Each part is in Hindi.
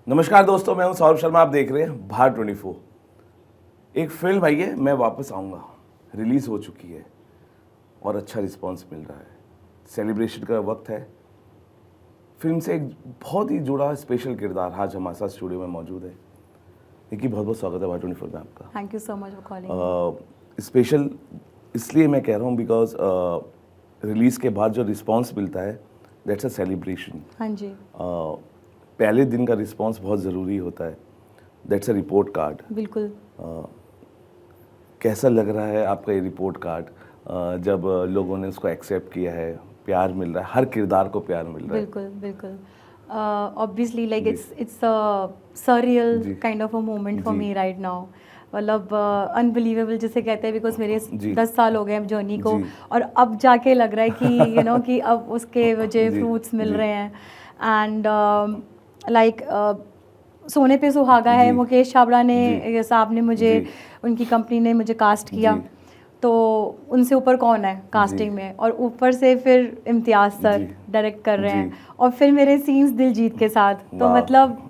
नमस्कार दोस्तों, मैं हूं सौरभ शर्मा। आप देख रहे हैं भारत 24। एक फिल्म आई है, मैं वापस आऊंगा, रिलीज हो चुकी है और अच्छा रिस्पांस मिल रहा है। सेलिब्रेशन का वक्त है। फिल्म से एक बहुत ही जुड़ा स्पेशल किरदार आज हमारे साथ स्टूडियो में मौजूद है। निकी, बहुत बहुत स्वागत है भारत 24 में आपका। Thank you so much for calling. Special इसलिए मैं कह रहा हूँ बिकॉज रिलीज के बाद जो रिस्पांस मिलता है, दैट्स अ सेलिब्रेशन। हाँ जी, पहले दिन का रिस्पांस बहुत ज़रूरी होता है। That's a report card. बिल्कुल। कैसा लग रहा है आपका ये रिपोर्ट कार्ड जब लोगों ने उसको एक्सेप्ट किया है, प्यार मिल रहा है, हर किरदार को प्यार मिल रहा है? बिल्कुल बिल्कुल। ऑब्वियसली लाइक जी। इट्स अ सरियल जी। Kind of a moment for जी। Me right now. मतलब अनबिलीवेबल जिसे कहते हैं, बिकॉज मेरे जी। 10 साल हो गए हैं जर्नी को, जी। और अब जाके लग रहा है कि कि अब उसके मुझे जी। फ्रूट्स मिल जी। रहे हैं। एंड लाइक सोने पे सुहागा है। जी। मुकेश छाबड़ा ने जी। साहब ने मुझे, जी। उनकी कंपनी ने मुझे कास्ट किया। जी। तो उनसे ऊपर कौन है कास्टिंग में, और ऊपर से फिर इम्तियाज़ सर जी। डायरेक्ट कर रहे जी। हैं, और फिर मेरे सीन्स दिलजीत के साथ। तो वाह। मतलब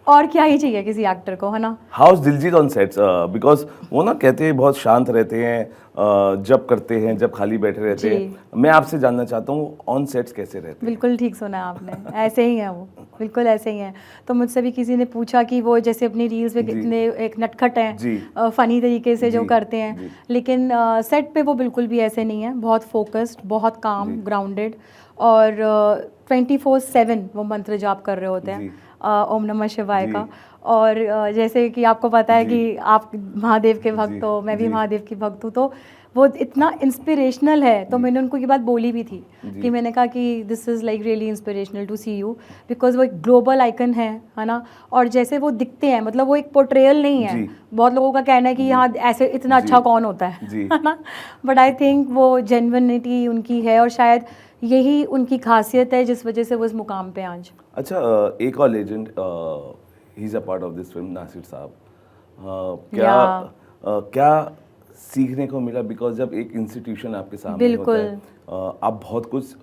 और क्या ही चाहिए किसी एक्टर को, है ना। House Diljit on sets? Because वो ना कहते हैं बहुत शांत रहते हैं जब करते हैं, जब खाली बैठे रहते जी, हैं। मैं आपसे जानना चाहता हूँ ऑन सेट्स कैसे रहते हैं? बिल्कुल ठीक सुना है आपने, ऐसे ही हैं वो, बिल्कुल ऐसे ही हैं। तो मुझसे भी किसी ने पूछा कि वो जैसे अपनी रील्स में जी। कितने एक नटखट हैं, जी। फ़नी तरीके से जो जी। करते हैं, जी। लेकिन सेट पे वो बिल्कुल भी ऐसे नहीं है। बहुत फोकस्ड, बहुत काम, जी। ग्राउंडेड, और 24/7 वो मंत्र जाप कर रहे होते हैं, जी। ओम नमः शिवाय जी। का। और जैसे कि आपको पता है जी। कि आप महादेव के भक्त जी। हो, मैं भी जी। महादेव की भक्त हूँ, तो वो इतना इंस्पिरेशनल है। तो जी। मैंने उनको ये बात बोली भी थी जी। कि मैंने कहा कि this is like really inspirational to see you, because वो एक ग्लोबल आइकन है ना। और जैसे वो दिखते हैं, मतलब वो एक पोर्ट्रेयल नहीं है। जी। बहुत लोगों का कहना है कि जी। यहाँ ऐसे इतना जी। अच्छा कौन होता है जी। है ना। बट आई थिंक वो जेन्युइनिटी उनकी है, और शायद यही उनकी खासियत है जिस वजह से वो इस मुकाम पे आज। अच्छा, एक और legend, he is a part of this film, Naseer साहब। क्या या क्या सीखने को मिला? बिकॉज जब एक इंस्टीट्यूशन आपके सामने होता है, बिल्कुल आप बहुत कुछ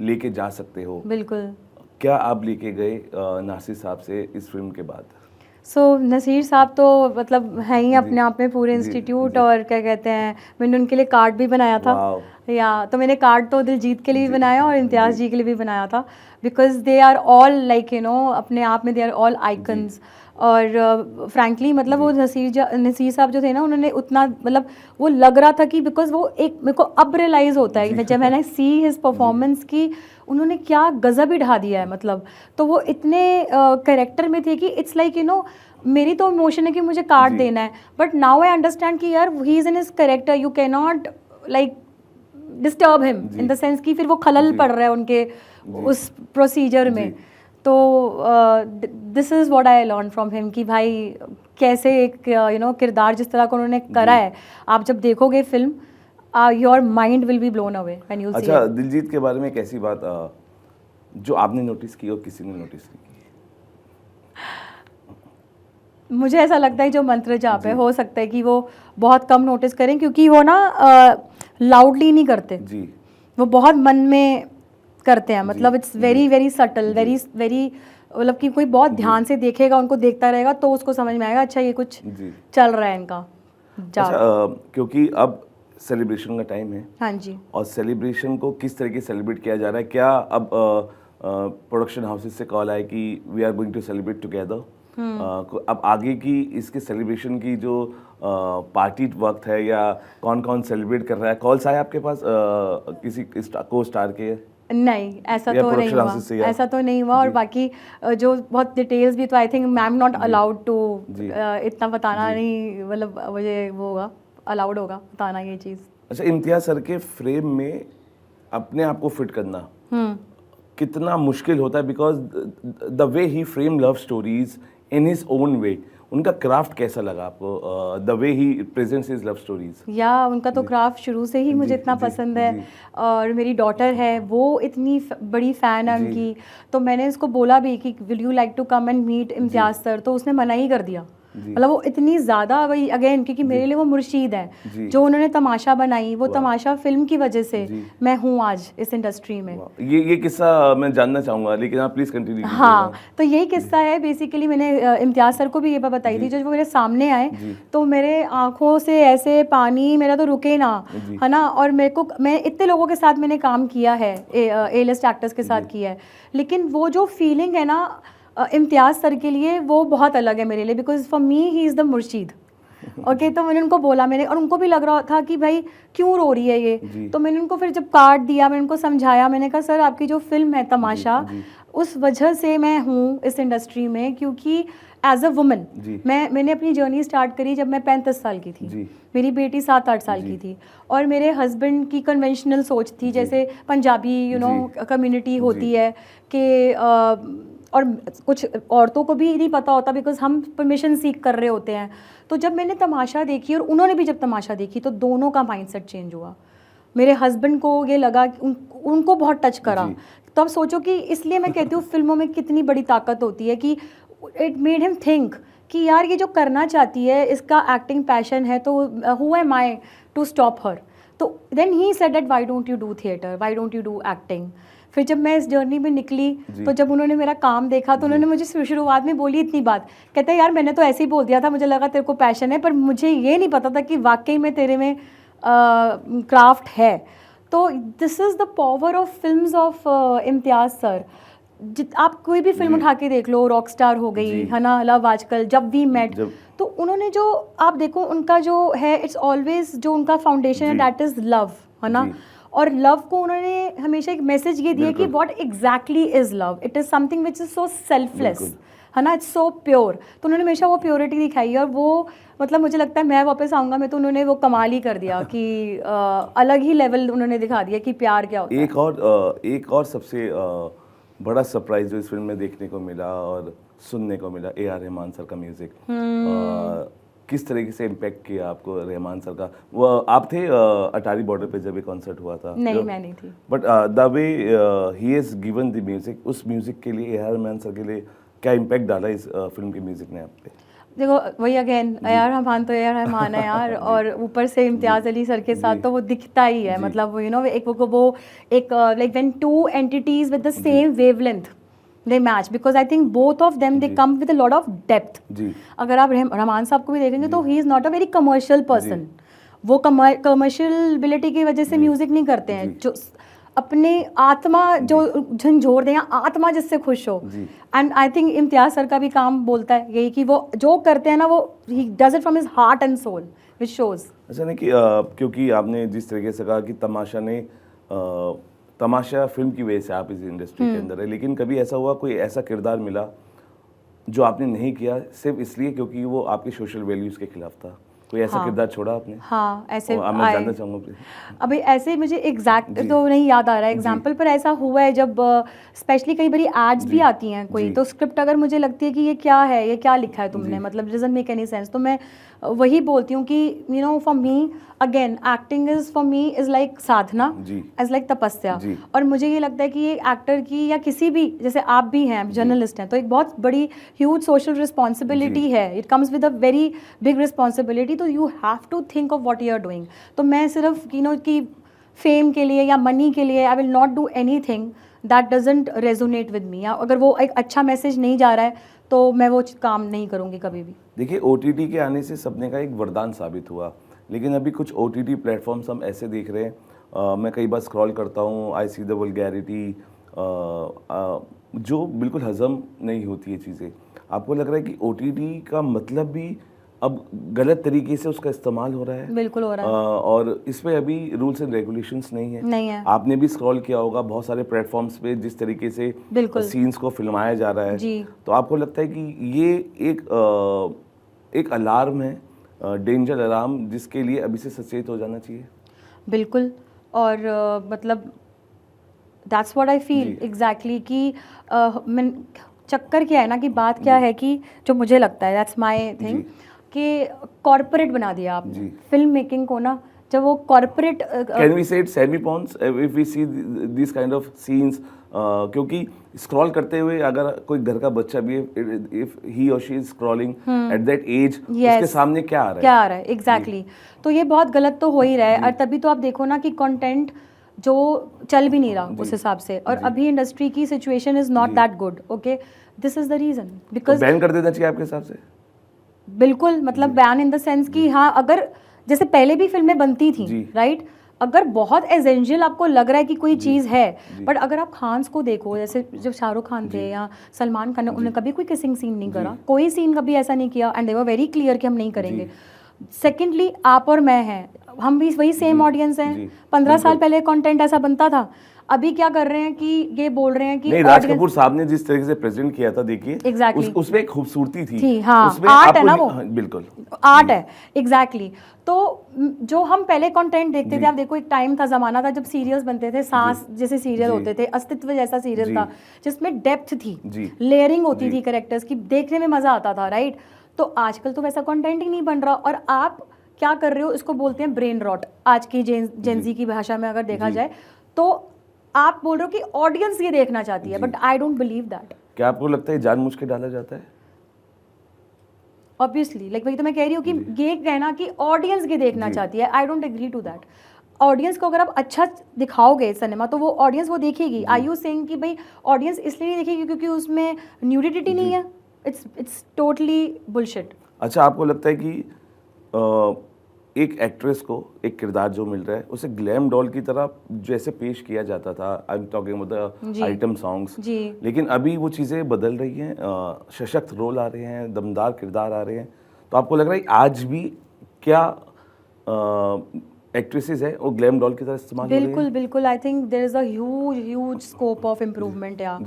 लेके जा सकते हो। बिल्कुल। क्या आप लेके गए नासिर साहब से इस फिल्म के बाद? नसीर साहब तो मतलब हैं ही जी। अपने आप में पूरे जी। इंस्टीट्यूट, जी। और क्या कहते हैं, मैंने उनके लिए कार्ड भी बनाया था। वाओ। या तो मैंने कार्ड तो दिलजीत के लिए भी जी। बनाया और इम्तियाज़ जी। जी के लिए भी बनाया था, because they are all like अपने आप में दे आर ऑल जी। आइकन्स। और फ्रैंकली मतलब जी। वो नसीर साहब जो थे ना, उन्होंने उतना मतलब वो लग रहा था कि बिकॉज वो एक मेरे को अब रियलाइज़ होता है जी। कि जब मैंने सी हिज जी। परफॉर्मेंस की, उन्होंने क्या गज़ब ही ढा दिया है। मतलब तो वो इतने कैरेक्टर में थे कि इट्स लाइक मेरी तो इमोशन है कि मुझे कार्ड जी। देना है, बट नाउ आई अंडरस्टैंड कि यार he is in his character, you can not like disturb him जी। इन द सेंस कि फिर वो खलल जी। पड़ रहा है उनके जी। उस प्रोसीजर जी। में। तो this is what I learn from him कि भाई कैसे एक किरदार जिस तरह का उन्होंने करा जी। है, आप जब देखोगे film, your mind will be blown away when you see अच्छा, इट। दिलजीत के बारे में एक ऐसी बात जो आपने नोटिस की और किसी ने नोटिस नहीं की? मुझे ऐसा लगता है जो मंत्र जाप है, जी। हो सकता है कि वो बहुत कम नोटिस करें, क्योंकि वो ना लाउडली नहीं करते, जी। वो बहुत मन में करते हैं। जी। मतलब इट्स जी। वेरी वेरी सटल, जी। वेरी वेरी, मतलब कि कोई बहुत जी। ध्यान से देखेगा, उनको देखता रहेगा तो उसको समझ में आएगा अच्छा ये कुछ जी। चल रहा है इनका अच्छा, जाप। क्योंकि अब सेलिब्रेशन का टाइम है हाँ जी। और सेलिब्रेशन को किस तरीके से सेलिब्रेट किया जा रहा है? क्या अब प्रोडक्शन हाउसेस से कॉल आए कि we are going to celebrate together? अब आगे की इसके सेलिब्रेशन की जो पार्टी वक्त है, या कौन कौन सेलिब्रेट कर रहा है, कॉल्स आए आपके पास किसी को स्टार के नहीं, ऐसा या तो नहीं प्रोडक्शन हुआ, हाउसेस से? या ऐसा तो नहीं हुआ। और जी। बाकी जो बहुत डिटेल्स भी, तो I think I am not जी। अलाउड टू जी। इतना बताना, जी। नहीं मतलब मुझे वो होगा, अलाउड होगा बताना ये चीज़। अच्छा, इम्तियाज सर के फ्रेम में अपने आप को फिट करना कितना मुश्किल होता है? Because the way he frame love stories in his own way, उनका क्राफ्ट कैसा लगा आपको? The way he presents his love stories. या उनका तो क्राफ्ट शुरू से ही मुझे जी। इतना जी। पसंद है। जी। और मेरी डॉटर है, वो इतनी बड़ी फ़ैन है जी। उनकी। तो मैंने इसको बोला भी कि will you like to come and meet जी। इम्तियाज़ सर, तो उसने मना ही कर दिया जी। मतलब वो इतनी ज़्यादा, वही अगेन, क्योंकि मेरे लिए वो मुर्शीद जी। हैं जो उन्होंने तमाशा बनाई, वो तमाशा फिल्म की वजह से जी। मैं हूँ आज इस इंडस्ट्री में। वाह, ये किस्सा मैं जानना चाहूंगा, लेकिन आप प्लीज कंटिन्यू कीजिएगा। हाँ, तो यही किस्सा है बेसिकली। मैंने इम्तियाज़ सर को भी ये बात बताई थी, जो वो मेरे सामने आए जी। तो मेरे आंखों से ऐसे पानी मेरा तो रुके ना, जी। है ना। और मेरे को, मैं इतने लोगों के साथ मैंने काम किया है, ए लिस्ट एक्टर्स के साथ किया है, लेकिन वो जो फीलिंग है ना इम्तियाज़ सर के लिए, वो बहुत अलग है मेरे लिए, because for me he is the Murshid. Okay, तो मैंने उनको बोला, मैंने, और उनको भी लग रहा था कि भाई क्यों रो रही है ये, तो मैंने उनको फिर जब कार्ड दिया, मैंने उनको समझाया, मैंने कहा सर आपकी जो फिल्म है तमाशा, उस वजह से मैं हूँ इस इंडस्ट्री में, क्योंकि एज अ वुमन मैंने अपनी जर्नी स्टार्ट करी जब मैं 35 साल की थी, मेरी बेटी 7-8 साल की थी, और मेरे हस्बैंड की कन्वेंशनल सोच थी, जैसे पंजाबी कम्युनिटी होती है कि और कुछ औरतों को भी नहीं पता होता, बिकॉज हम परमिशन सीख कर रहे होते हैं। तो जब मैंने तमाशा देखी और उन्होंने भी जब तमाशा देखी, तो दोनों का माइंडसेट चेंज हुआ। मेरे हस्बैंड को ये लगा कि उनको बहुत टच करा। तो अब सोचो कि, इसलिए मैं कहती हूँ फिल्मों में कितनी बड़ी ताकत होती है कि इट मेड हिम थिंक कि यार ये जो करना चाहती है, इसका एक्टिंग पैशन है, तो who am I to stop her. तो then he said that why don't you do theatre, why don't you do acting. फिर जब मैं इस जर्नी में निकली, तो जब उन्होंने मेरा काम देखा, तो उन्होंने मुझे शुरुआत में बोली इतनी बात, कहते हैं यार मैंने तो ऐसे ही बोल दिया था, मुझे लगा तेरे को पैशन है, पर मुझे ये नहीं पता था कि वाकई में तेरे में क्राफ्ट है। तो this is the power of films of Imtiaz sir. आप कोई भी फिल्म उठा के देख लो, रॉक स्टार हो गई, है ना, लव आजकल, जब वी मेट, तो उन्होंने जो, आप देखो उनका जो है, इट्स ऑलवेज, जो उनका फाउंडेशन है दैट इज़ लव, है ना। और लव को उन्होंने हमेशा एक मैसेज ये दिया कि what exactly is love, it is something which is so selfless, है ना, इट्स सो प्योर। तो उन्होंने हमेशा वो प्योरिटी दिखाई, और वो मतलब मुझे लगता है मैं वापस आऊँगा मैं, तो उन्होंने वो कमाल ही कर दिया कि अलग ही लेवल उन्होंने दिखा दिया कि प्यार क्या होता है। एक और सबसे बड़ा सरप्राइज जो इस फिल्म में देखने को मिला और सुनने को मिला, A.R. रहमान सर का म्यूजिक। किस तरीके से इम्पैक्ट किया आपको रहमान सर का? वो आप थे अटारी बॉर्डर पे जब ये कॉन्सर्ट हुआ था? नहीं, मैं नहीं थी। But the way he has given the music, उस म्यूजिक के लिए A.R. रहमान सर के लिए क्या इम्पैक्ट डाला इस फिल्म के म्यूजिक ने आप पे? देखो वही अगेन, A.R. रहमान तो A.R. रहमान है यार, और ऊपर से इम्तियाज़ अली सर के साथ तो वो दिखता ही है, मतलब यू नो, एक like when two entities with the same wavelength they match, because I think both of them they come with a lot of depth. अगर आप रहमान साहब को भी देखेंगे तो he is not a very commercial person. वो कमर्शियलिटी की वजह से म्यूजिक नहीं करते हैं, जो अपने आत्मा जो झंझोर दें, आत्मा जिससे खुश हो। And I think Imtiaz sir का भी काम बोलता है यही कि वो जो करते हैं ना, वो he does it from his heart and soul, which shows. ऐसा नहीं कि क्योंकि आपने जिस तरीके से कहा कि तमाशा फिल्म की वजह से आप इस इंडस्ट्री के अंदर है, लेकिन कभी ऐसा हुआ, कोई ऐसा किरदार मिला जो आपने नहीं किया सिर्फ इसलिए क्योंकि वो आपके सोशल वैल्यूज के खिलाफ था? कोई ऐसा किरदार छोड़ा आपने? हाँ, ऐसे मैं जानना चाहूँगा। अभी ऐसे मुझे एग्जैक्ट तो नहीं याद आ रहा है एग्जाम्पल, पर ऐसा हुआ है जब स्पेशली कई बारी एड्स भी आती हैं कोई, तो स्क्रिप्ट अगर मुझे लगती है कि ये क्या है, ये क्या लिखा है तुमने, मतलब डजंट मेक एनी सेंस, तो मैं वही बोलती हूँ कि you know, for me again acting is, for me is like Sadhana, is like तपस्या। और मुझे ये लगता है कि ये एक्टर की या किसी भी, जैसे आप भी हैं जर्नलिस्ट हैं, तो एक बहुत बड़ी ह्यूज सोशल रिस्पॉन्सिबिलिटी है, it comes with a very big responsibility, तो you have to think of what you are doing. तो मैं सिर्फ यू नो कि फेम के लिए या मनी के लिए I will not do any thing that doesn't resonate with me, या अगर वो एक अच्छा मैसेज नहीं जा रहा है तो मैं वो काम नहीं करूँगी कभी भी। देखिए, OTT के आने से सपने का एक वरदान साबित हुआ, लेकिन अभी कुछ OTT प्लेटफॉर्म्स हम ऐसे देख रहे हैं, मैं कई बार स्क्रॉल करता हूँ, आई सी द वल्गैरिटी, जो बिल्कुल हजम नहीं होती है चीज़ें। आपको लग रहा है कि OTT का मतलब भी अब गलत तरीके से उसका इस्तेमाल हो रहा है? बिल्कुल हो रहा है। और इस पे अभी रूल्स एंड रेगुलेशंस नहीं है। आपने भी स्क्रॉल किया होगा बहुत सारे प्लेटफॉर्म्स पे, जिस तरीके से सीन्स को फिल्माया जा रहा है, तो आपको लगता है कि ये एक अलार्म है, डेंजर अलार्म, जिसके लिए अभी से सचेत हो जाना चाहिए? बिल्कुल, और मतलब that's what I feel exactly कि मैं, चक्कर क्या है ना, कि बात क्या है कि जो मुझे लगता है, दैट्स माय थिंग, कि कॉर्पोरेट बना दिया आपने फिल्म मेकिंग को ना, जब वो corporate, can we say it semi porns if we see this kind of scenes क्योंकि स्क्रॉल करते हुए अगर कोई घर का बच्चा भी इफ ही और she is scrolling at that age, उसके सामने क्या आ रहा है एग्जैक्टली तो ये बहुत गलत तो हो ही रहा है। और तभी तो आप देखो ना कि कंटेंट जो चल भी नहीं रहा उस हिसाब से, और अभी इंडस्ट्री की situation is not that good. Okay, this is the reason because ban कर देना चाहिए आपके हिसाब से। बिल्कुल, मतलब बैन इन द सेंस कि हाँ, अगर जैसे पहले भी फिल्में बनती थी राइट, अगर बहुत एसेंशियल आपको लग रहा है कि कोई चीज़ है, बट अगर आप खान्स को देखो, जैसे जब शाहरुख खान थे या सलमान खान ने, उन्होंने कभी कोई किसिंग सीन नहीं करा, कोई सीन कभी ऐसा नहीं किया, and they were very clear कि हम नहीं करेंगे। सेकेंडली आप और मैं हैं, हम भी वही सेम ऑडियंस हैं। 15 साल पहले कंटेंट ऐसा बनता था, अभी क्या कर रहे हैं कि ये बोल रहे हैं कि नहीं, राज कपूर साहब ने जिस तरीके से प्रेजेंट किया था, देखिए Exactly. उसमें एक खूबसूरती थी। हाँ, उसमें आर्ट है ना वो, बिल्कुल आर्ट है एग्जैक्टली। तो जो हम पहले कंटेंट देखते थे, आप देखो एक टाइम था, जमाना था जब सीरियल्स बनते थे, सांस जैसे सीरियल होते थे, अस्तित्व जैसा सीरियल था जिसमें डेप्थ थी, लेयरिंग होती थी कैरेक्टर्स की, देखने में मजा आता था राइट। तो आजकल तो वैसा कंटेंट ही नहीं बन रहा, और आप क्या कर रहे हो, इसको बोलते हैं ब्रेन रॉट आज की जेंजी की भाषा में अगर देखा जाए। तो आप बोल रहे हो कि ऑडियंस ये देखना चाहती है, but I don't believe that. क्या आपको लगता है जानबूझ के डाला जाता है? ऑब्वियसली, लाइक वही तो मैं कह रही हूँ कि ये कहना कि ऑडियंस ये देखना चाहती है, I don't agree to that. Audience को अगर आप अच्छा दिखाओगे सिनेमा, तो वो ऑडियंस वो देखेगी। आई यू सेइंग कि भाई ऑडियंस इसलिए नहीं देखेगी क्योंकि उसमें न्यूडिटी नहीं है? It's totally bullshit. अच्छा, आपको लगता है कि एक एक्ट्रेस को एक किरदार जो मिल रहा है उसे ग्लैम डॉल की तरह जैसे पेश किया जाता था, आई am talking about the item songs, लेकिन अभी वो चीज़ें बदल रही हैं, सशक्त रोल आ रहे हैं, दमदार किरदार आ रहे हैं, तो आपको लग रहा है आज भी क्या एक्ट्रेसेस है वो ग्लैम डॉल की तरह इस्तेमाल हो रही हैं? बिल्कुल बिल्कुल, I think there is a huge scope of improvement. या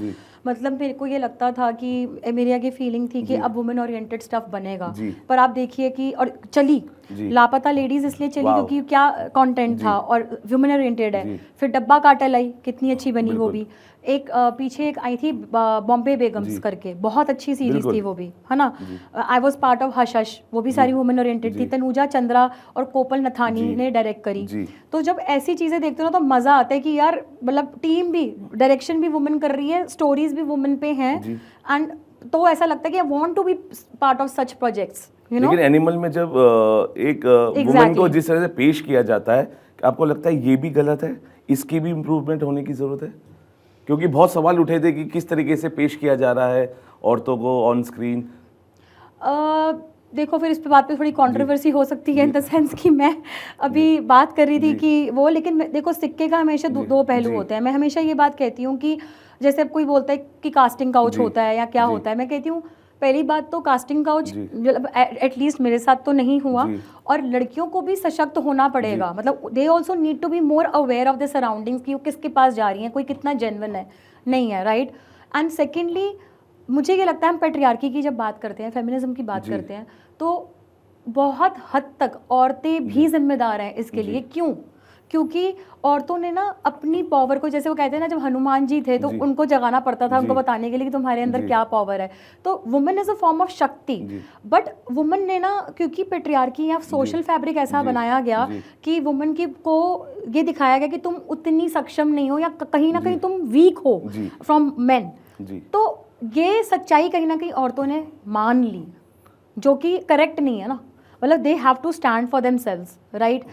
मतलब मेरे को ये लगता था कि मेरी आगे फीलिंग थी कि अब वुमेन ओरिएंटेड स्टफ बनेगा, पर आप देखिए कि और चली लापता लेडीज इसलिए चली क्योंकि क्या कंटेंट था और वुमेन ओरिएंटेड है। फिर डब्बा काटल आई, कितनी अच्छी बनी वो भी। एक पीछे एक आई थी बॉम्बे बेगम्स करके, बहुत अच्छी सीरीज थी वो भी, है ना। I was part of hush hush, वो भी सारी वुमेन ओरिएंटेड थी। तनुजा चंद्रा और कोपल नथानी ने डायरेक्ट करी। तो जब ऐसी चीज़ें देखते हो ना तो मज़ा आता है कि यार मतलब टीम भी, डायरेक्शन भी वुमेन कर रही है, स्टोरीज भी वुमेन पे हैं, एंड तो ऐसा लगता है कि I want to be part of such projects, you know. लेकिन एनिमल में जब एक वुमेन को जिस तरह से पेश किया जाता है, आपको लगता है ये भी गलत है, इसकी भी इम्प्रूवमेंट होने की ज़रूरत है? क्योंकि बहुत सवाल उठे थे कि किस तरीके से पेश किया जा रहा है औरतों को ऑन स्क्रीन। देखो फिर इस पे बात पे थोड़ी कंट्रोवर्सी हो सकती है, इन द सेंस कि मैं अभी बात कर रही थी कि वो, लेकिन देखो सिक्के का हमेशा दो पहलू होते हैं। मैं हमेशा ये बात कहती हूँ कि जैसे अब कोई बोलता है कि कास्टिंग काउच होता है या क्या होता है, मैं कहती हूँ पहली बात तो कास्टिंग काउच एटलीस्ट मेरे साथ तो नहीं हुआ, और लड़कियों को भी सशक्त होना पड़ेगा। मतलब they also need to be more aware of the surroundings कि वो किसके पास जा रही हैं, कोई कितना जेन्युइन है नहीं है, राइट। एंड सेकेंडली मुझे ये लगता है हम पैट्रियार्की की जब बात करते हैं, फेमिनिज्म की बात करते हैं, तो बहुत हद तक औरतें भी जिम्मेदार हैं इसके लिए। क्यों? क्योंकि औरतों ने ना अपनी पावर को, जैसे वो कहते हैं ना, जब हनुमान जी थे तो उनको जगाना पड़ता था, उनको बताने के लिए कि तुम्हारे अंदर क्या पावर है। तो women is a form of शक्ति, बट वुमेन ने ना, क्योंकि पेट्रियार्की या सोशल फैब्रिक ऐसा बनाया गया कि वुमेन की को ये दिखाया गया कि तुम उतनी सक्षम नहीं हो या कहीं ना कहीं तुम वीक हो फ्रॉम मेन। तो ये सच्चाई कहीं ना कहीं औरतों ने मान ली, जो कि करेक्ट नहीं है ना। मतलब they have to stand for themselves, right.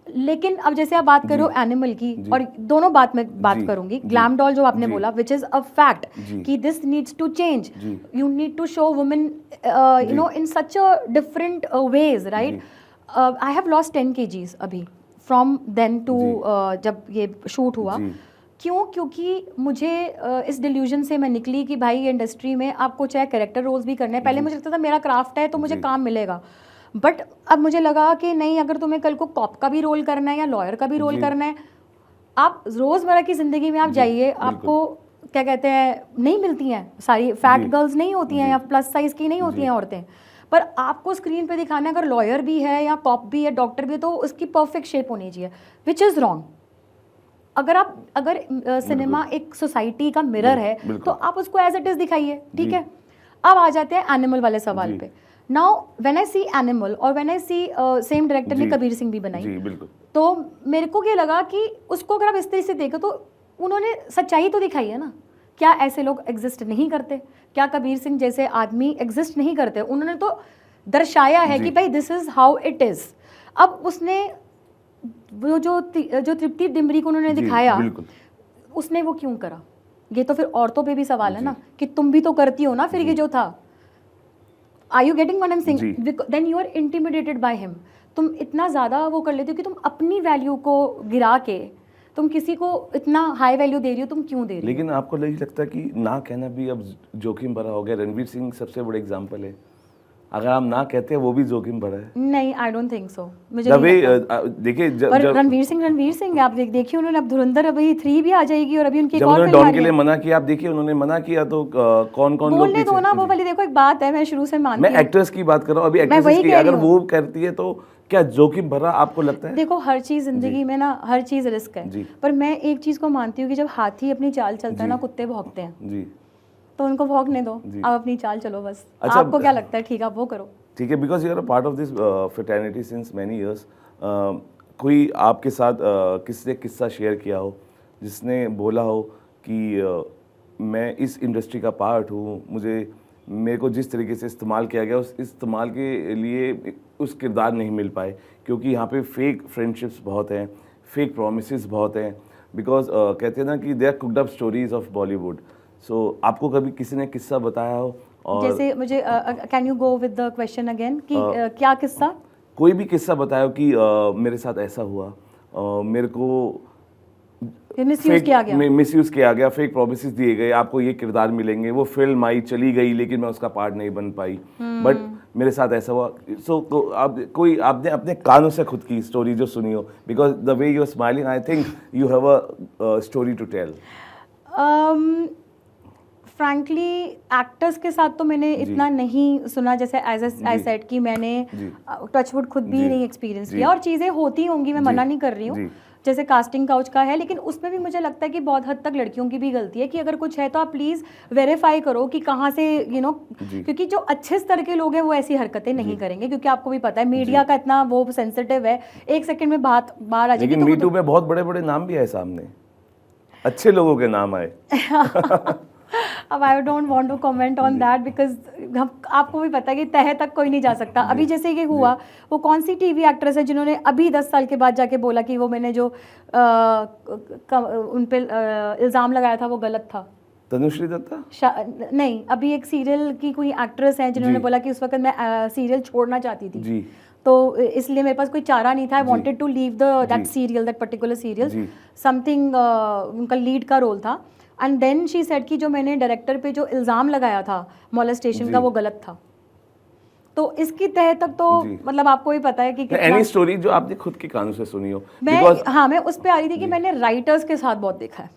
लेकिन अब जैसे आप बात करो एनिमल की, और दोनों बात में बात करूंगी, ग्लैम डॉल जो आपने बोला, विच इज अ फैक्ट कि this needs to change, you need to show women you know in such a different ways, right. I have lost 10 kgs अभी फ्रॉम देन टू जब ये शूट हुआ। क्यों? क्योंकि मुझे इस डिल्यूजन से मैं निकली कि भाई इंडस्ट्री में आपको चाहे कैरेक्टर रोल्स भी करने हैं। पहले मुझे लगता था मेरा क्राफ्ट है तो मुझे काम मिलेगा, बट अब मुझे लगा कि नहीं, अगर तुम्हें कल को कॉप का भी रोल करना है या लॉयर का भी रोल करना है, आप रोज़मर्रा की ज़िंदगी में आप जाइए, आपको क्या कहते हैं, नहीं मिलती हैं सारी फैट गर्ल्स नहीं होती हैं या प्लस साइज़ की नहीं होती हैं औरतें, पर आपको स्क्रीन पे दिखाना है अगर लॉयर भी है या कॉप भी है, डॉक्टर भी है, तो उसकी परफेक्ट शेप होनी चाहिए, विच इज़ रॉन्ग। अगर सिनेमा एक सोसाइटी का मिरर है तो आप उसको एज इट इज़ दिखाइए, ठीक है। अब आ जाते हैं एनिमल वाले सवाल पे। Now when I see animal और when I see same director ने कबीर सिंह भी बनाई, तो मेरे को ये लगा कि उसको अगर आप इस तरह से देखो तो उन्होंने सच्चाई तो दिखाई है ना, क्या ऐसे लोग एग्जिस्ट नहीं करते, क्या कबीर सिंह जैसे आदमी एग्जिस्ट नहीं करते, उन्होंने तो दर्शाया है कि भाई this is how it is. अब उसने वो जो तृप्ति डिमरी को उन्होंने दिखाया, बिल्कुल। उसने वो क्यों करा? ये तो फिर औरतों पे भी सवाल है ना कि तुम भी तो करती हो ना फिर ये जो था। Are you getting what I am saying? Then you are intimidated by him. तुम इतना ज़्यादा वो कर लेते हो कि तुम अपनी वैल्यू को गिरा के तुम किसी को इतना हाई वैल्यू दे रही हो, तुम क्यों दे रही हो? लेकिन आपको नहीं लगता कि ना कहना भी अब जोखिम भरा हो गया? रणवीर सिंह सबसे बड़ा एग्जाम्पल है, अगर आप ना कहते हैं वो भी जोखिम भरा है। नहीं, आई डोंट थिंक सो। मुझे नहीं लगता। देखिए पर रणवीर सिंह आप देखिए, उन्होंने अब धुरंधर अभी 3 भी आ जाएगी और अभी उनकी एक जब और उन्होंने फिल्म आ डॉन रही के लिए है। मना किया, आप देखिए उन्होंने मना किया तो कौन कौन लोग बोलने दो ना, वो वाली देखो एक बात है, मैं शुरू से मानती मैं हूँ। एक्ट्रेस की बात कर रहा हूँ अभी, मैं एक्ट्रेस वही की कह रही अगर हूँ। वो करती है तो क्या जोखिम भरा आपको लगता है? देखो हर चीज जिंदगी में ना, हर चीज रिस्क है, जी। पर मैं एक चीज को मानती हूँ कि जब हाथी अपनी चाल चलता है ना, कुत्ते भौंकते हैं, जी तो उनको भौंकने दो, जी। आप अपनी चाल चलो बस। अच्छा, आपको क्या लगता है ठीक है आप वो करो। ठीक है, because you are a part of this fraternity since many years. कोई आपके साथ किसने किस्सा शेयर किया हो जिसने बोला हो कि मैं इस इंडस्ट्री का पार्ट हूँ, मेरे को जिस तरीके से इस्तेमाल किया गया उस इस्तेमाल के लिए उस किरदार नहीं मिल पाए, क्योंकि यहाँ पे फेक फ्रेंडशिप्स बहुत हैं, फेक प्रोमिसेस बहुत हैं, बिकॉज कहते हैं ना कि they are cooked up stories of Bollywood. So आपको कभी किसी ने किस्सा बताया हो? और जैसे मुझे can you go with the question again कि क्या किस्सा? कोई भी किस्सा बताओ कि मेरे साथ ऐसा हुआ, मेरे को मिसयूज किया गया, मिसयूज किया गया, फेक प्रोमिसेस दिए गए, आपको ये किरदार मिलेंगे, वो फिल्म आई चली गई लेकिन मैं उसका पार्ट नहीं बन पाई, बट मेरे साथ ऐसा हुआ। सो तो आपने अपने कानों से खुद की स्टोरी जो सुनी हो, because the way you are smiling I think you have a story to tell. Frankly actors के साथ तो मैंने इतना नहीं सुना, जैसे एज आई सेड कि मैंने टचवुड खुद भी नहीं एक्सपीरियंस किया, और चीज़ें होती होंगी, मैं मना नहीं कर रही हूँ, जैसे कास्टिंग काउच का है, लेकिन उसमें भी मुझे लगता है कि बहुत हद तक लड़कियों की भी गलती है कि अगर कुछ है तो आप प्लीज़ वेरीफाई करो कि कहाँ से क्योंकि जो अच्छे स्तर के लोग हैं वो ऐसी हरकतें नहीं करेंगे, क्योंकि आपको भी पता है मीडिया का इतना वो सेंसिटिव है, एक सेकंड में बात बाहर आ जाएगी। लेकिन मीटू में बहुत बड़े बड़े नाम भी आए सामने, अच्छे लोगों के नाम आए। अब I don't want to comment on that because आपको भी पता है कि तह तक कोई नहीं जा सकता। अभी जैसे ये हुआ, वो कौन सी टीवी एक्ट्रेस है जिन्होंने अभी 10 साल के बाद जाके बोला कि वो मैंने जो उन पे इल्ज़ाम लगाया था वो गलत था? तनुश्री दत्ता? नहीं, अभी एक सीरियल की कोई एक्ट्रेस है जिन्होंने बोला कि उस वक्त मैं सीरियल छोड़ना चाहती थी जी, तो इसलिए मेरे पास कोई चारा नहीं था, I wanted to leave that serial, that particular serial, something उनका लीड का रोल था, एंड देन शी सेड कि जो मैंने डायरेक्टर पे जो इल्ज़ाम लगाया था मोलेस्टेशन का वो गलत था। तो इसकी तह तक तो मतलब आपको ही पता है कि एनी स्टोरी जो आपने खुद के कानों से सुनी हो? मैं उस पे आ रही थी कि मैंने राइटर्स के साथ बहुत देखा है,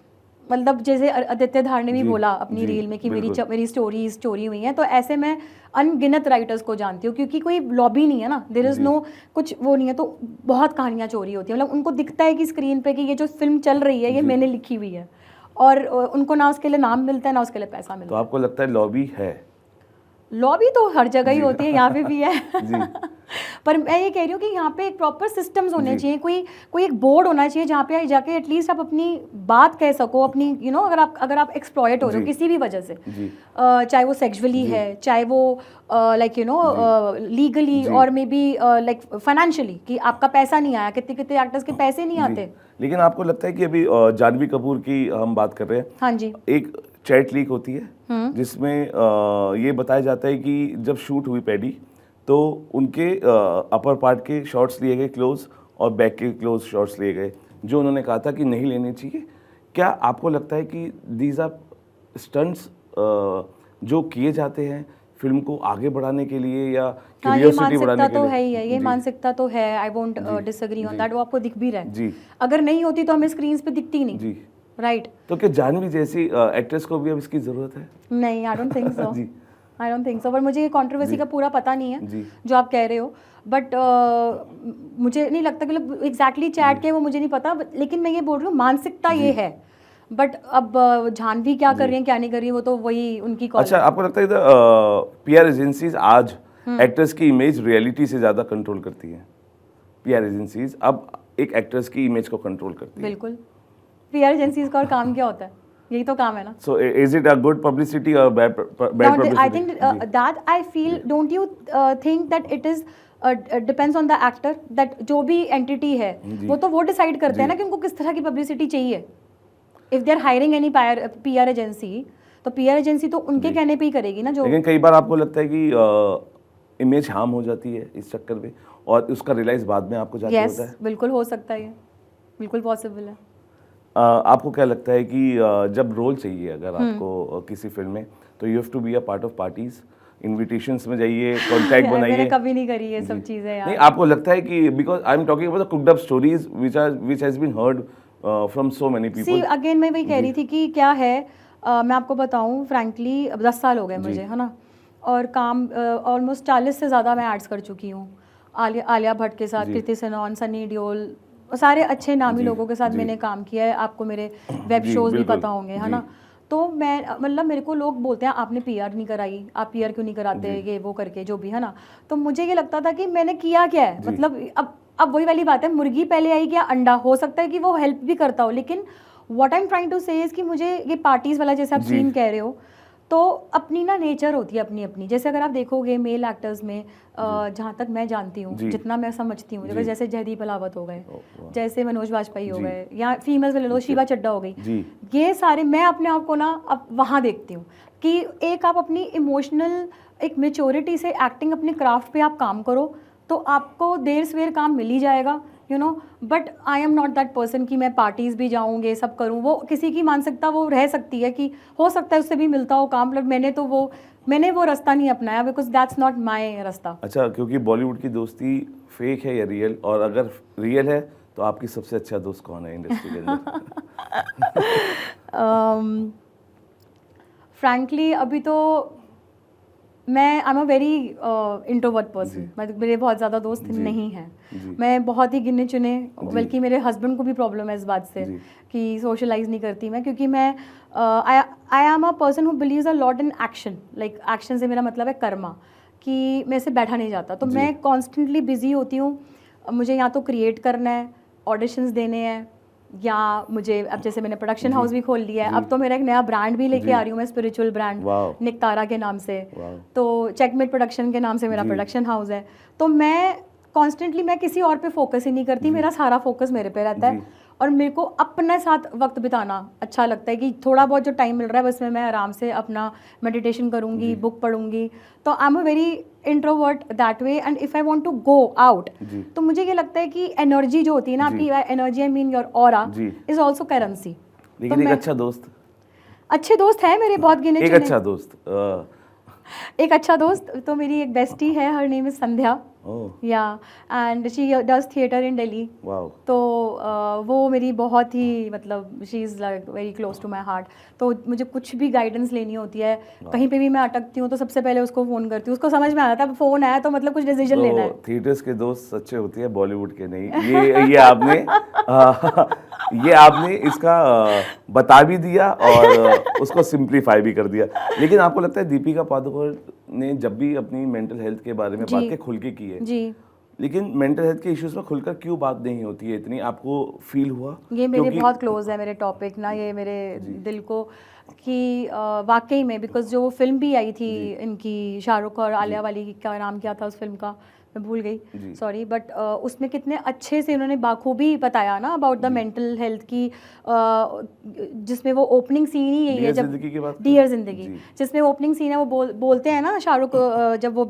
मतलब जैसे आदित्य धार ने भी बोला अपनी रील में कि मेरी स्टोरीज चोरी हुई हैं, तो ऐसे मैं अनगिनत राइटर्स को जानती हूँ, क्योंकि कोई लॉबी नहीं है ना, देयर इज़ नो कुछ वो नहीं है, तो बहुत कहानियाँ चोरी होती हैं, मतलब उनको दिखता है कि स्क्रीन पे कि ये जो फिल्म चल रही है ये मैंने लिखी हुई है, और उनको ना उसके लिए नाम मिलता है ना उसके लिए पैसा मिलता है। तो आपको लगता है लॉबी है? लॉबी तो हर जगह ही होती है, यहाँ पे भी है। पर मैं ये कह रही हूँ कि यहाँ पे एक प्रॉपर सिस्टम्स होने चाहिए, कोई एक बोर्ड होना चाहिए जहाँ पे जाके एटलीस्ट आप अपनी बात कह सको, अपनी अगर आप एक्सप्लॉयट हो रहे हो किसी भी वजह से, चाहे वो सेक्सुअली है, चाहे वो लाइक लीगली और मे बी लाइक फाइनेंशियली, कि आपका पैसा नहीं आया, कितने कितने एक्टर्स के पैसे नहीं आते। लेकिन आपको लगता है कि अभी जानवी कपूर की हम बात कर रहे हैं, हाँ जी, एक चैट लीक होती है जिसमें ये बताया जाता है कि जब शूट हुई पैडी तो उनके अपर पार्ट के शॉट्स लिए गए क्लोज और बैक के क्लोज शॉट्स लिए गए, जो उन्होंने कहा था कि नहीं लेने चाहिए। क्या आपको लगता है कि दीज आर स्टंट्स जो किए जाते हैं फिल्म को आगे बढ़ाने के लिए या क्यूरियोसिटी बढ़ाने के लिए? तो है ही है, ये मानसिकता तो है, I won't disagree on that, वो आपको दिख भी रहा है। अगर नहीं होती तो हमें स्क्रीन पे दिखती नहीं जी, राइट। तो क्या जानवी जैसी एक्ट्रेस को भी अब इसकी जरूरत है? नहीं, I don't think so, I don't think so, पर मुझे ये कंट्रोवर्सी का पूरा पता नहीं है जो आप कह रहे हो, बट मुझे नहीं लगता कि मतलब एग्जैक्टली चैट के वो मुझे नहीं पता, लेकिन मैं ये बोल रही हूँ मानसिकता ये है, बट अब जानवी क्या कर रही है क्या नहीं कर रही है वो तो वही उनकी कॉल। अच्छा, आपको लगता है पीआर एजेंसीज आज एक्टर्स की इमेज रियलिटी से ज़्यादा कंट्रोल करती हैं? पीआर एजेंसीज अब एक एक्टर्स की इमेज को कंट्रोल करती है। बिल्कुल, पीआर एजेंसीज का और काम क्या होता है, यही तो काम है ना. So is it a good publicity or bad publicity? I think that I feel, don't you think that it is depends on the actor, that जो भी entity है वो तो वो decide करते हैं ना कि उनको किस तरह की publicity चाहिए. If they are hiring any PR agency, तो PR एजेंसी तो उनके कहने पे ही करेगी ना. जो लेकिन कई बार आपको लगता है कि इमेज हार्म हो जाती है इस चक्कर में और उसका रियलाइज बाद में आपको जाके होता है. बिल्कुल हो सकता है, ये बिल्कुल पॉसिबल है. आपको क्या लगता है कि जब रोल चाहिए अगर आपको किसी फिल्म में, तो you have to be a part of parties, invitations में जाइए, कॉन्टैक्ट बनाइए. मैंने कभी नहीं करी ये सब चीजें यार. नहीं, आपको लगता है कि because I am talking about the cooked up stories which has been heard from so many people. See again मैं वही कह रही थी कि क्या है, मैं आपको बताऊं फ्रैंकली 10 साल हो गए मुझे, है ना, और काम ऑलमोस्ट 40 से ज़्यादा मैं एड्स कर चुकी हूँ. आलिया भट्ट के साथ, कृति सेनन, सनी देओल, सारे अच्छे नामी लोगों के साथ मैंने काम किया है. आपको मेरे वेब शोज भी पता होंगे, है ना. तो मैं मतलब मेरे को लोग बोलते हैं आपने पीआर नहीं कराई, आप पीआर क्यों नहीं कराते, ये वो करके जो भी, है ना. तो मुझे ये लगता था कि मैंने किया क्या है, मतलब अब वही वाली बात है, मुर्गी पहले आई क्या अंडा. हो सकता है कि वो हेल्प भी करता हो, लेकिन what I am trying to say is कि मुझे ये पार्टीज वाला जैसे आप सीन कह रहे हो, तो अपनी ना नेचर होती है अपनी अपनी. जैसे अगर आप देखोगे मेल एक्टर्स में, जहाँ तक मैं जानती हूँ, जितना मैं समझती हूँ, जैसे जयदीप अलावत हो गए, जैसे मनोज वाजपेयी हो गए, या फीमेल्स में ले लो शिवा चड्डा हो गई, ये सारे मैं अपने आप को ना अब वहाँ देखती हूँ कि एक आप अपनी इमोशनल एक मेच्योरिटी से एक्टिंग अपने क्राफ्ट पे आप काम करो तो आपको देर सवेर काम मिल ही जाएगा, you know. But I am not that person कि मैं पार्टीज भी जाऊँ, ये सब करूँ. वो किसी की मानसिकता वो रह सकती है कि हो सकता है उससे भी मिलता हो काम, बट मैंने वो रास्ता नहीं अपनाया, बिकॉज दैट्स नॉट माई रास्ता. अच्छा, क्योंकि बॉलीवुड की दोस्ती फेक है या रियल, और अगर रियल है तो आपकी सबसे अच्छा दोस्त कौन है इंडस्ट्री के अंदर? फ्रैंकली अभी तो मैं आई am a very introvert person. मेरे बहुत ज़्यादा दोस्त नहीं हैं. मैं बहुत ही गिने चुने, बल्कि मेरे हस्बैंड को भी प्रॉब्लम है इस बात से कि सोशलाइज नहीं करती मैं, क्योंकि मैं आई am a person who believes a lot in action. Like action से मेरा मतलब है कर्मा, कि मेरे से बैठा नहीं जाता. तो मैं कॉन्स्टेंटली बिजी होती हूँ. मुझे या तो क्रिएट करना है, ऑडिशंस देने हैं, या मुझे अब जैसे मैंने प्रोडक्शन हाउस भी खोल लिया है. अब तो मेरा एक नया ब्रांड भी लेके आ रही हूँ मैं, स्पिरिचुअल ब्रांड, निकतारा के नाम से. तो चेकमेट प्रोडक्शन के नाम से मेरा प्रोडक्शन हाउस है. तो मैं कॉन्स्टेंटली मैं किसी और पे फोकस ही नहीं करती. मेरा सारा फोकस मेरे पे रहता है, और मेरे को अपने साथ वक्त बिताना अच्छा लगता है कि थोड़ा बहुत जो टाइम मिल रहा है बस में मैं आराम से अपना मेडिटेशन करूँगी, बुक पढ़ूंगी. तो I am a very introvert that way. And if I want to go out, तो मुझे ये लगता है कि एनर्जी जो होती है ना आपकी, energy I mean your aura is also currency. लेकिन एक अच्छा दोस्त, अच्छे दोस्त है मेरे बहुत गिने चुने. एक अच्छा दोस्त तो मेरी एक बेस्टी है, her name is Sandhya. Yeah and she does theatre in Delhi. तो वो मेरी बहुत ही मतलब she is like very close to my heart. तो मुझे कुछ भी गाइडेंस लेनी होती है, कहीं पे भी मैं अटकती हूँ तो सबसे पहले उसको फ़ोन करती हूँ. उसको समझ में आ जाता है फ़ोन आया तो मतलब कुछ डिसीजन लेना है. थिएटर्स के दोस्त अच्छे होते हैं, बॉलीवुड के नहीं. ये आपने इसका बता भी दिया और उसको सिंप्लीफाई भी कर दिया. लेकिन आपको लगता है दीपिका पादुकोण ने जब भी अपनी मेंटल हेल्थ के बारे में बातें खुल के की है, लेकिन मेंटल हेल्थ के इश्यूज में खुलकर क्यों बात नहीं होती है इतनी, आपको फील हुआ? ये मेरे बहुत क्लोज है मेरे टॉपिक ना, ये मेरे दिल को, कि वाकई में, बिकॉज जो फिल्म भी आई थी इनकी शाहरुख और आलिया वाली, का नाम क्या था उस फिल्म का, मैं भूल गई, सॉरी. बट उसमें कितने अच्छे से उन्होंने बाखूबी बताया ना अबाउट द मेंटल हेल्थ की, जिसमें वो ओपनिंग सीन ही यही है, जब डियर जिंदगी, जिसमें ओपनिंग सीन है, वो बोलते हैं ना शाहरुख जब वो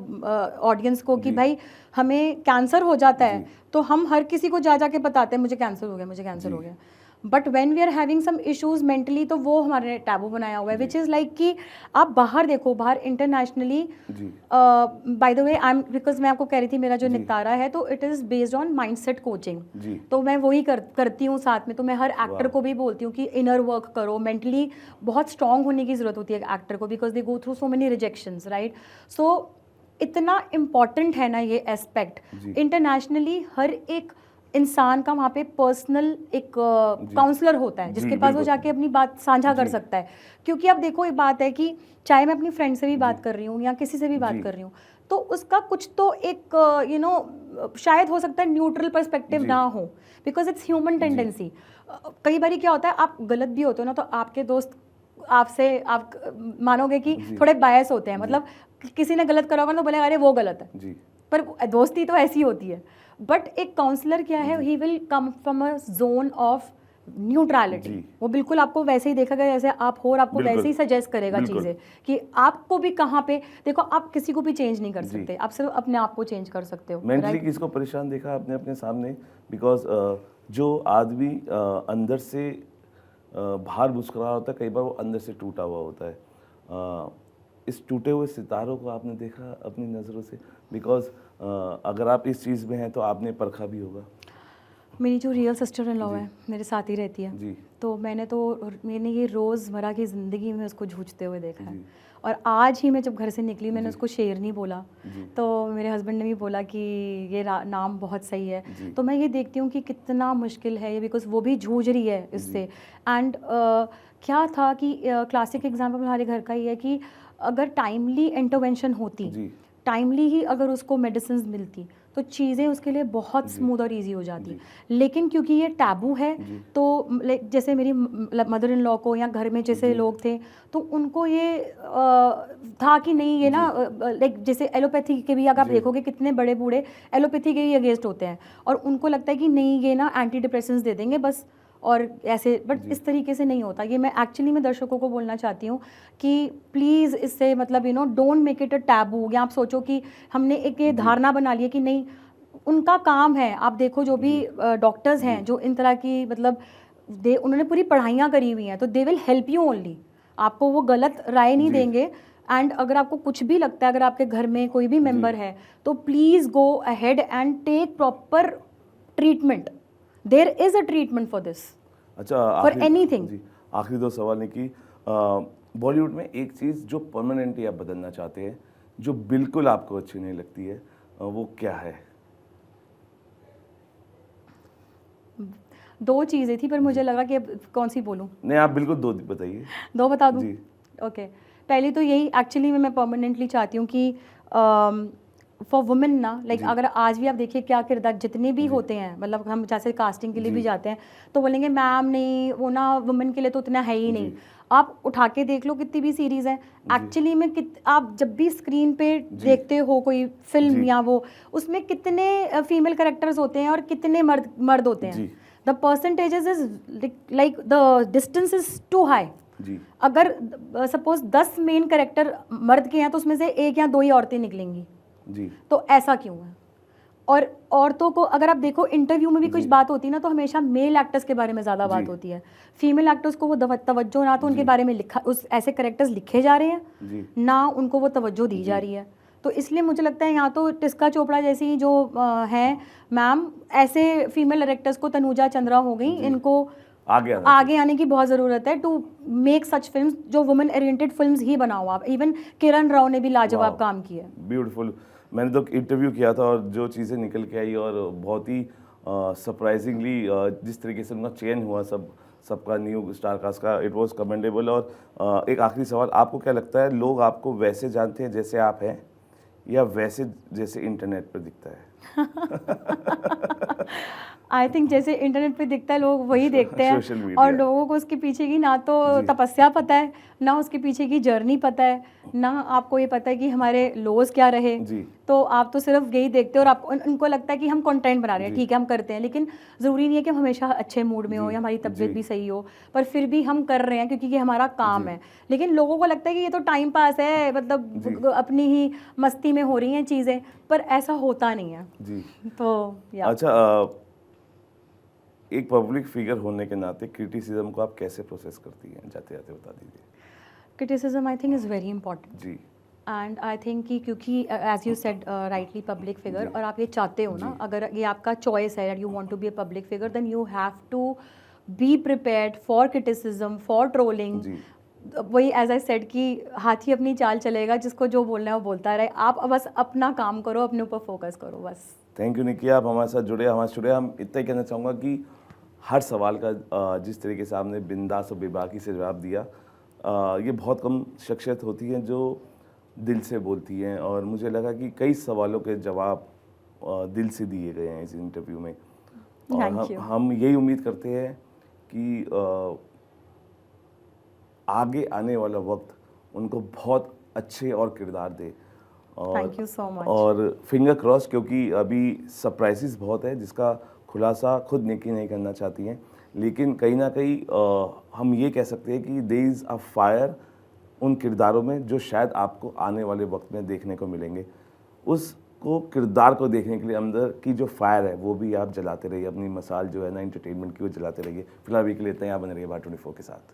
ऑडियंस को कि भाई हमें कैंसर हो जाता है तो हम हर किसी को जा के बताते हैं मुझे कैंसर हो गया, मुझे कैंसर हो गया. But when we are having some issues mentally, तो वो हमारे टैबू बनाया हुआ है, विच इज़ लाइक कि आप बाहर देखो, बाहर internationally, by the way I am, because मैं आपको कह रही थी मेरा जो निकतारा है तो it is based on mindset coaching. तो मैं वही करती हूँ साथ में. तो मैं हर एक्टर को भी बोलती हूँ कि इनर वर्क करो, मेंटली बहुत स्ट्रांग होने की ज़रूरत होती है एक्टर को, because they go through so many rejections, right. So इतना इम्पॉर्टेंट है ना ये एस्पेक्ट. इंटरनेशनली हर एक इंसान का वहाँ पे पर्सनल एक काउंसलर होता है जिसके पास वो बिल्कुल। जाके अपनी बात साझा कर सकता है। क्योंकि अब देखो एक बात है कि चाहे मैं अपनी फ्रेंड से भी बात कर रही हूँ या किसी से भी बात जी। कर रही हूँ, तो उसका कुछ तो एक शायद हो सकता है न्यूट्रल पर्सपेक्टिव जी। ना हो, बिकॉज इट्स ह्यूमन टेंडेंसी। कई बार क्या होता है, आप गलत भी होते हो ना, तो आपके दोस्त आपसे आप मानोगे कि जी। थोड़े बायस होते हैं, मतलब किसी ने गलत करा होगा तो बोलेगा अरे वो गलत है, जी पर दोस्ती तो ऐसी होती है। बट एक काउंसलर क्या है, he will come from a zone of neutrality. जी। वो बिल्कुल आपको वैसे ही देखेगा जैसे आप हो, और आपको बिल्कुल। वैसे ही सजेस्ट करेगा बिल्कुल। चीज़ें कि आपको भी कहाँ पे, देखो आप किसी को भी चेंज नहीं कर जी। सकते, आप सिर्फ अपने आप को चेंज कर सकते हो। Mentally right? किसको परेशान देखा आपने अपने सामने? बिकॉज जो आदमी अंदर से बाहर मुस्कुरा होता है, कई बार वो अंदर से टूटा हुआ होता है। इस टूटे हुए सितारों को आपने देखा अपनी नज़रों से? बिकॉज अगर आप इस चीज़ में हैं तो आपने परखा भी होगा। मेरी जो रियल सिस्टर इन लॉ है मेरे साथ ही रहती है, जी तो मैंने ये रोज़मर्रा की ज़िंदगी में उसको जूझते हुए देखा है। जी और आज ही मैं जब घर से निकली, मैंने जी। उसको शेर नहीं बोला, जी तो मेरे हस्बैंड ने भी बोला कि ये नाम बहुत सही है। जी। तो मैं ये देखती हूँ कि कितना मुश्किल है ये, बिकॉज वो भी जूझ रही है इससे। एंड क्या था कि क्लासिक एग्जाम्पल हमारे घर का ही है कि अगर टाइमली इंटरवेंशन होती, जी टाइमली ही अगर उसको मेडिसिन मिलती, तो चीज़ें उसके लिए बहुत स्मूथ और इजी हो जाती। लेकिन क्योंकि ये टैबू है, तो जैसे मेरी मदर इन लॉ को या घर में जैसे लोग थे, तो उनको ये था कि नहीं ये ना, लाइक जैसे एलोपैथी के भी अगर आप देखोगे कितने बड़े बूढ़े एलोपैथी के ही अगेंस्ट होते हैं, और उनको लगता है कि नहीं ये ना एंटी डिप्रेशंस दे देंगे बस, और ऐसे। बट इस तरीके से नहीं होता ये। मैं एक्चुअली में दर्शकों को बोलना चाहती हूँ कि प्लीज़ इससे मतलब don't make it a taboo, या आप सोचो कि हमने एक ये धारणा बना ली है कि नहीं, उनका काम है। आप देखो जो भी डॉक्टर्स हैं जो इन तरह की मतलब उन्होंने पूरी पढ़ाइयाँ करी हुई हैं, तो they will help you only, आपको वो गलत राय नहीं देंगे। एंड अगर आपको कुछ भी लगता है, अगर आपके घर में कोई भी मेंबर है, तो please go ahead and take proper treatment. There is a treatment for this, अच्छा, फॉर एनीथिंग। जी आखिरी दो सवाल है कि बॉलीवुड में एक चीज़ जो परमानेंटली आप बदलना चाहते हैं, जो बिल्कुल आपको अच्छी नहीं लगती है, वो क्या है? दो चीज़ें थी, पर मुझे लगा कि अब कौन सी बोलूं। नहीं, आप बिल्कुल दो बताइए। दो बता दूं? जी ओके। पहली तो यही एक्चुअली मैं परमानेंटली चाहती हूँ कि फॉर वुमेन ना, लाइक अगर आज भी आप देखिए क्या किरदार जितने भी होते हैं, मतलब हम जैसे कास्टिंग के लिए भी जाते हैं तो बोलेंगे मैम नहीं वो ना वुमेन के लिए तो उतना है ही नहीं। आप उठा के देख लो कितनी भी सीरीज़ हैं एक्चुअली में, आप जब भी स्क्रीन पे देखते हो कोई फिल्म या वो, उसमें कितने फीमेल कैरेक्टर्स होते हैं और कितने मर्द होते हैं। The percentages is like the distance is too high. जी अगर सपोज 10 मेन कैरेक्टर मर्द के हैं तो उसमें से एक या दो ही औरतें निकलेंगी। जी तो ऐसा क्यों है? और औरतों को अगर आप देखो इंटरव्यू में भी कुछ बात होती है ना, तो हमेशा मेल एक्टर्स के बारे में ज़्यादा बात होती है। फीमेल एक्टर्स को वो तवज्जो ना तो उनके बारे में लिखा, उस ऐसे कैरेक्टर्स लिखे जा रहे हैं ना उनको वो तवज्जो दी जा रही है। तो इसलिए मुझे लगता है यहाँ तो टिस्का चोपड़ा जैसी जो हैं मैम, ऐसे फीमेल डायरेक्टर्स को, तनुजा चंद्रा हो गई, इनको आगे आने की बहुत ज़रूरत है टू मेक सच फिल्म्स जो वुमेन ओरिएंटेड फिल्म्स ही बनाओ आप। इवन किरण राव ने भी लाजवाब काम किया। ब्यूटीफुल। मैंने तो इंटरव्यू किया था और जो चीज़ें निकल के आई, और बहुत ही सरप्राइजिंगली जिस तरीके से उनका चयन हुआ सबका न्यू स्टार कास्ट का, इट वाज कमेंडेबल। और एक आखिरी सवाल, आपको क्या लगता है लोग आपको वैसे जानते हैं जैसे आप हैं, या वैसे जैसे इंटरनेट पर दिखता है? आई थिंक जैसे इंटरनेट पे दिखता है लोग वही देखते हैं, और लोगों को उसके पीछे की ना तो तपस्या पता है, ना उसके पीछे की जर्नी पता है, ना आपको ये पता है कि हमारे लोज क्या रहे। तो आप तो सिर्फ यही देखते हो, और आप उनको लगता है कि हम कंटेंट बना रहे हैं, ठीक है हम करते हैं, लेकिन ज़रूरी नहीं है कि हम हमेशा अच्छे मूड में हो या हमारी तबीयत भी सही हो, पर फिर भी हम कर रहे हैं क्योंकि ये हमारा काम है। लेकिन लोगों को लगता है कि ये तो टाइम पास है, मतलब अपनी ही मस्ती में हो रही हैं चीज़ें, पर ऐसा होता नहीं है। तो अच्छा, एक पब्लिक फिगर होने के नाते क्रिटिसिज्म को आप कैसे प्रोसेस करती हैं? जाते जाते बता दीजिए। Criticism I think is very important जी। एंड आई थिंक कि क्योंकि as you said rightly public figure, और आप ये चाहते हो ना, अगर ये आपका चॉइस है, you want to be a public figure, then you have to be prepared for criticism, for trolling. वही एज आई सेड कि हाथी अपनी चाल चलेगा, जिसको जो बोलना है वो बोलता रहे, आप बस अपना काम करो, अपने ऊपर फोकस करो बस। थैंक यू निकी, आप हमारे साथ जुड़े, हमारे जुड़े। हम इतना ही कहना चाहूँगा कि हर सवाल का जिस तरीके से आपने बिंदास और बेबाकी से जवाब दिया, ये बहुत कम शख्सियत होती हैं जो दिल से बोलती हैं, और मुझे लगा कि कई सवालों के जवाब दिल से दिए गए हैं इस इंटरव्यू में। और Thank you. हम यही उम्मीद करते हैं कि आगे आने वाला वक्त उनको बहुत अच्छे और किरदार दे। और Thank you so much. और फिंगर क्रॉस, क्योंकि अभी सरप्राइजेस बहुत है जिसका खुलासा खुद निकी नहीं करना चाहती हैं, लेकिन कहीं ना कहीं हम ये कह सकते हैं कि देयर इज़ अ फायर उन किरदारों में जो शायद आपको आने वाले वक्त में देखने को मिलेंगे। उसको किरदार को देखने के लिए अंदर की जो फायर है वो भी आप जलाते रहिए, अपनी मसाल जो है ना एंटरटेनमेंट की वो जलाते रहिए। फिलहाल अभी के लिए इतना ही, आप बने रहिए भारत 24 के साथ।